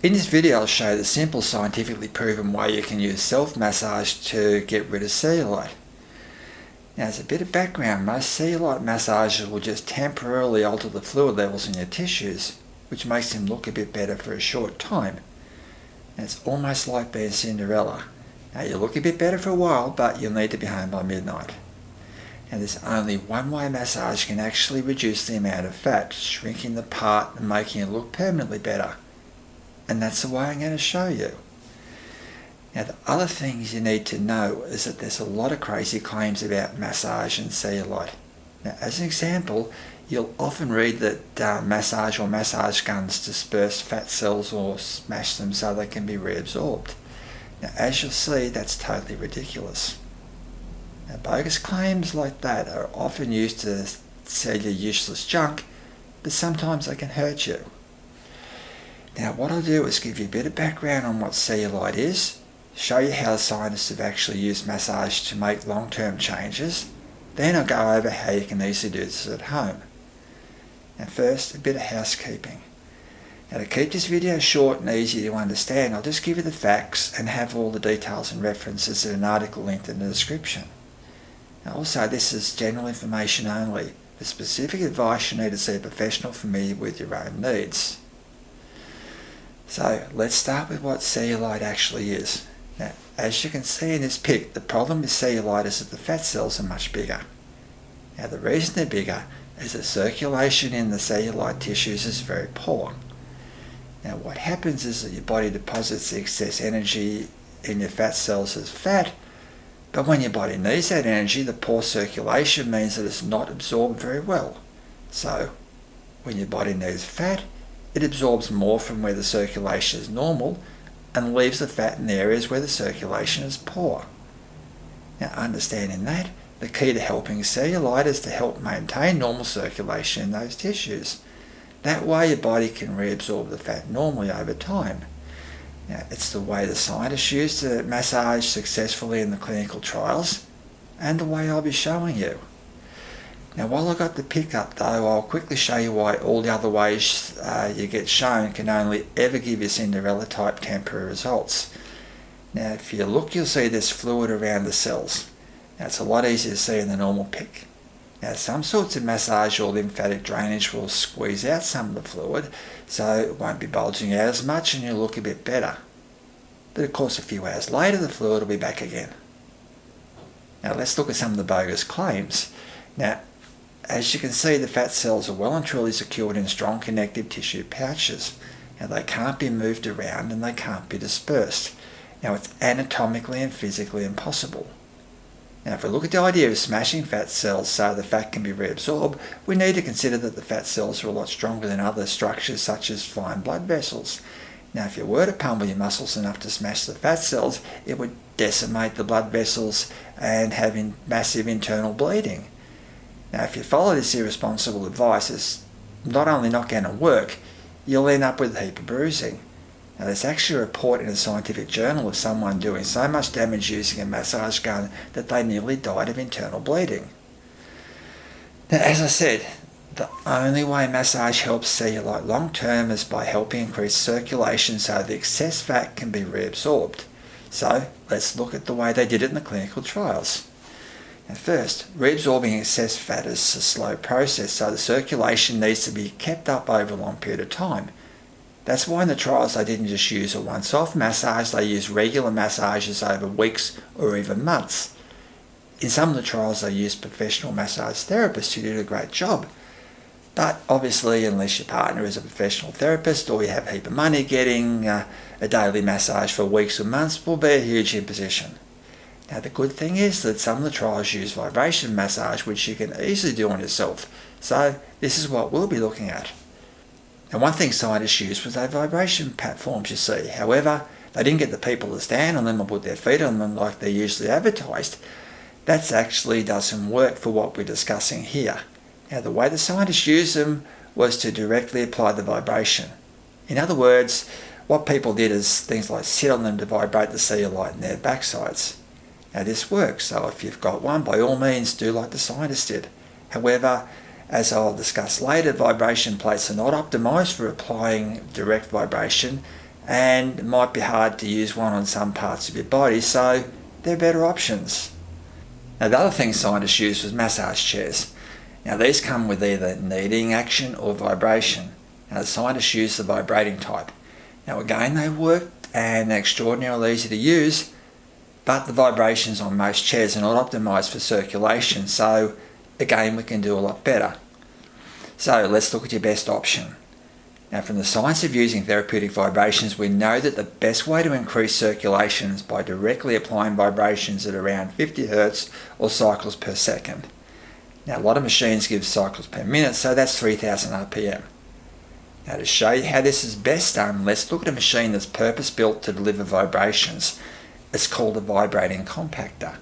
In this video I'll show you the simple scientifically proven way you can use self-massage to get rid of cellulite. Now as a bit of background, most cellulite massages will just temporarily alter the fluid levels in your tissues, which makes them look a bit better for a short time. And it's almost like being Cinderella. Now you look a bit better for a while, but you'll need to be home by midnight. And there's only one way massage can actually reduce the amount of fat, shrinking the part and making it look permanently better. And that's the way I'm going to show you. Now the other things you need to know is that there's a lot of crazy claims about massage and cellulite. Now as an example, you'll often read that massage or massage guns disperse fat cells or smash them so they can be reabsorbed. Now as you'll see, that's totally ridiculous. Now, bogus claims like that are often used to sell you useless junk, but sometimes they can hurt you. Now what I'll do is give you a bit of background on what cellulite is, show you how scientists have actually used massage to make long-term changes, then I'll go over how you can easily do this at home. And first, a bit of housekeeping. Now to keep this video short and easy to understand, I'll just give you the facts and have all the details and references in an article linked in the description. Now also, this is general information only. For specific advice, you need to see a professional familiar with your own needs. So let's start with what cellulite actually is. Now, as you can see in this pic, the problem with cellulite is that the fat cells are much bigger. Now the reason they're bigger is that circulation in the cellulite tissues is very poor. Now what happens is that your body deposits the excess energy in your fat cells as fat, but when your body needs that energy, the poor circulation means that it's not absorbed very well. So when your body needs fat, it absorbs more from where the circulation is normal and leaves the fat in the areas where the circulation is poor. Now understanding that, the key to helping cellulite is to help maintain normal circulation in those tissues. That way your body can reabsorb the fat normally over time. Now it's the way the scientists used to massage successfully in the clinical trials and the way I'll be showing you. Now while I've got the pick up though, I'll quickly show you why all the other ways you get shown can only ever give you Cinderella type temporary results. Now if you look, you'll see there's fluid around the cells. Now it's a lot easier to see in the normal pic. Now some sorts of massage or lymphatic drainage will squeeze out some of the fluid, so it won't be bulging out as much and you'll look a bit better. But of course a few hours later the fluid will be back again. Now let's look at some of the bogus claims. Now as you can see, the fat cells are well and truly secured in strong connective tissue pouches. Now they can't be moved around and they can't be dispersed. Now it's anatomically and physically impossible. Now if we look at the idea of smashing fat cells so the fat can be reabsorbed, we need to consider that the fat cells are a lot stronger than other structures such as fine blood vessels. Now if you were to pummel your muscles enough to smash the fat cells, it would decimate the blood vessels and have massive internal bleeding. Now if you follow this irresponsible advice, it's not only not going to work, you'll end up with a heap of bruising. Now there's actually a report in a scientific journal of someone doing so much damage using a massage gun that they nearly died of internal bleeding. Now as I said, the only way massage helps cellulite long term is by helping increase circulation so the excess fat can be reabsorbed. So let's look at the way they did it in the clinical trials. Now first, reabsorbing excess fat is a slow process, so the circulation needs to be kept up over a long period of time. That's why in the trials they didn't just use a once-off massage, they used regular massages over weeks or even months. In some of the trials they used professional massage therapists who did a great job. But obviously unless your partner is a professional therapist or you have a heap of money, getting a daily massage for weeks or months will be a huge imposition. Now the good thing is that some of the trials use vibration massage, which you can easily do on yourself. So this is what we'll be looking at. Now one thing scientists used was their vibration platforms, you see. However, they didn't get the people to stand on them or put their feet on them like they're usually advertised. That actually doesn't work for what we're discussing here. Now the way the scientists used them was to directly apply the vibration. In other words, what people did is things like sit on them to vibrate the cellulite in their backsides. Now this works, so if you've got one, by all means do like the scientists did. However, as I'll discuss later, vibration plates are not optimized for applying direct vibration and it might be hard to use one on some parts of your body, so they're better options. Now, the other thing scientists used was massage chairs. Now, these come with either kneading action or vibration. Now, the scientists use the vibrating type. Now, again, they worked and they're extraordinarily easy to use, but the vibrations on most chairs are not optimised for circulation, so again, we can do a lot better. So let's look at your best option. Now, from the science of using therapeutic vibrations, we know that the best way to increase circulation is by directly applying vibrations at around 50 Hz or cycles per second. Now, a lot of machines give cycles per minute, so that's 3000 RPM. Now, to show you how this is best done, let's look at a machine that's purpose-built to deliver vibrations. It's called a vibrating compactor.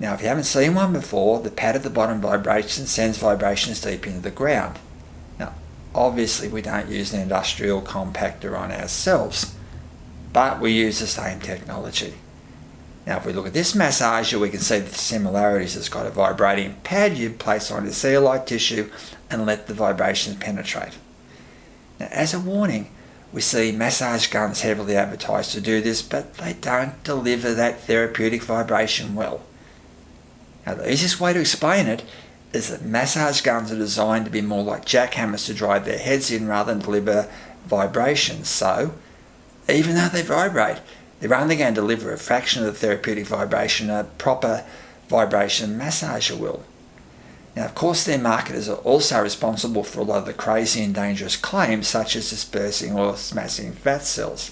Now, if you haven't seen one before, the pad at the bottom vibrates and sends vibrations deep into the ground. Now, obviously we don't use an industrial compactor on ourselves, but we use the same technology. Now, if we look at this massager, we can see the similarities. It's got a vibrating pad you place on the zeolite tissue and let the vibrations penetrate. Now, as a warning, we see massage guns heavily advertised to do this, but they don't deliver that therapeutic vibration well. Now, the easiest way to explain it is that massage guns are designed to be more like jackhammers to drive their heads in rather than deliver vibrations. So, even though they vibrate, they're only going to deliver a fraction of the therapeutic vibration a proper vibration massager will. Now, of course, their marketers are also responsible for a lot of the crazy and dangerous claims, such as dispersing or smashing fat cells.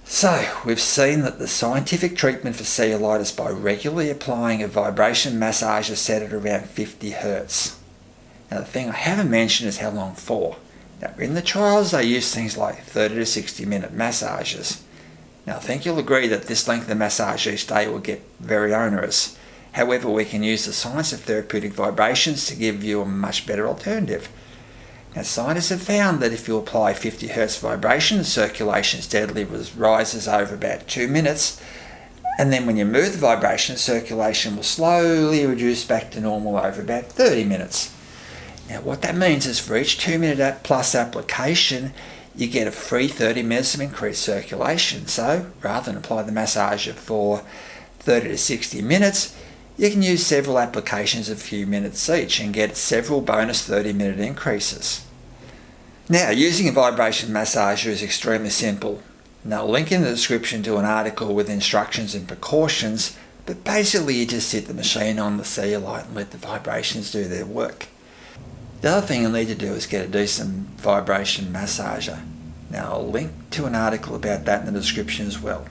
So, we've seen that the scientific treatment for cellulitis by regularly applying a vibration massager set at around 50 Hz. Now, the thing I haven't mentioned is how long for. Now, in the trials, they use things like 30 to 60 minute massages. Now, I think you'll agree that this length of massage each day will get very onerous. However, we can use the science of therapeutic vibrations to give you a much better alternative. Now, scientists have found that if you apply 50 Hz vibration, the circulation steadily rises over about 2 minutes, and then when you move the vibration, the circulation will slowly reduce back to normal over about 30 minutes. Now, what that means is for each 2 minute plus application, you get a free 30 minutes of increased circulation. So, rather than apply the massager for 30 to 60 minutes, you can use several applications of a few minutes each and get several bonus 30-minute increases. Now, using a vibration massager is extremely simple. Now, I'll link in the description to an article with instructions and precautions, but basically you just sit the machine on the cellulite and let the vibrations do their work. The other thing you'll need to do is get a decent vibration massager. Now, I'll link to an article about that in the description as well.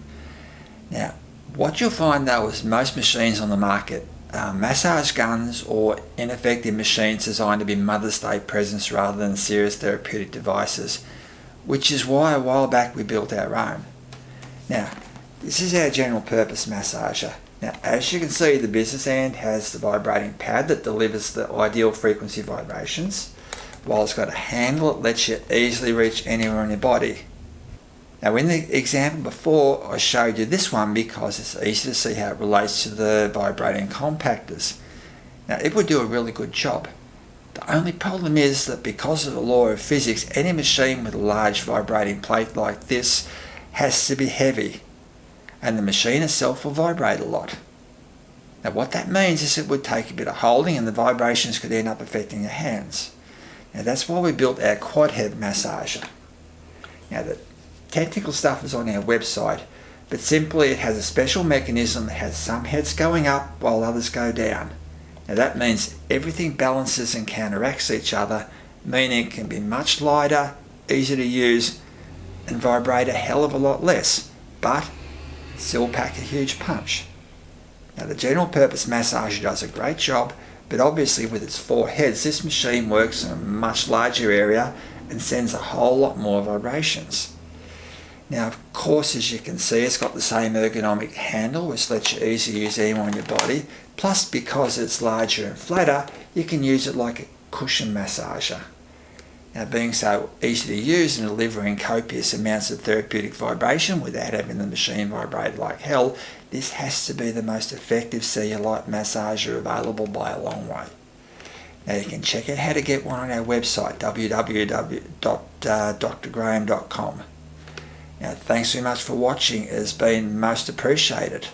Now, what you'll find though is most machines on the market are massage guns or ineffective machines designed to be Mother's Day presents rather than serious therapeutic devices, which is why a while back we built our own. Now, this is our general purpose massager. Now, as you can see, the business end has the vibrating pad that delivers the ideal frequency vibrations, while it's got a handle that lets you easily reach anywhere in your body. Now, in the example before, I showed you this one because it's easy to see how it relates to the vibrating compactors. Now, it would do a really good job. The only problem is that because of the law of physics, any machine with a large vibrating plate like this has to be heavy, and the machine itself will vibrate a lot. Now, what that means is it would take a bit of holding and the vibrations could end up affecting your hands. Now, that's why we built our quad head massager. Now, the technical stuff is on our website, but simply it has a special mechanism that has some heads going up while others go down. Now, that means everything balances and counteracts each other, meaning it can be much lighter, easier to use, and vibrate a hell of a lot less, but still pack a huge punch. Now, the general purpose massager does a great job, but obviously with its 4 heads, this machine works in a much larger area and sends a whole lot more vibrations. Now, of course, as you can see, it's got the same ergonomic handle, which lets you easily use anywhere on your body. Plus, because it's larger and flatter, you can use it like a cushion massager. Now, being so easy to use and delivering copious amounts of therapeutic vibration without having the machine vibrate like hell, this has to be the most effective cellulite massager available by a long way. Now, you can check out how to get one on our website, www.drgraham.com. Now, thanks very much for watching. It has been most appreciated.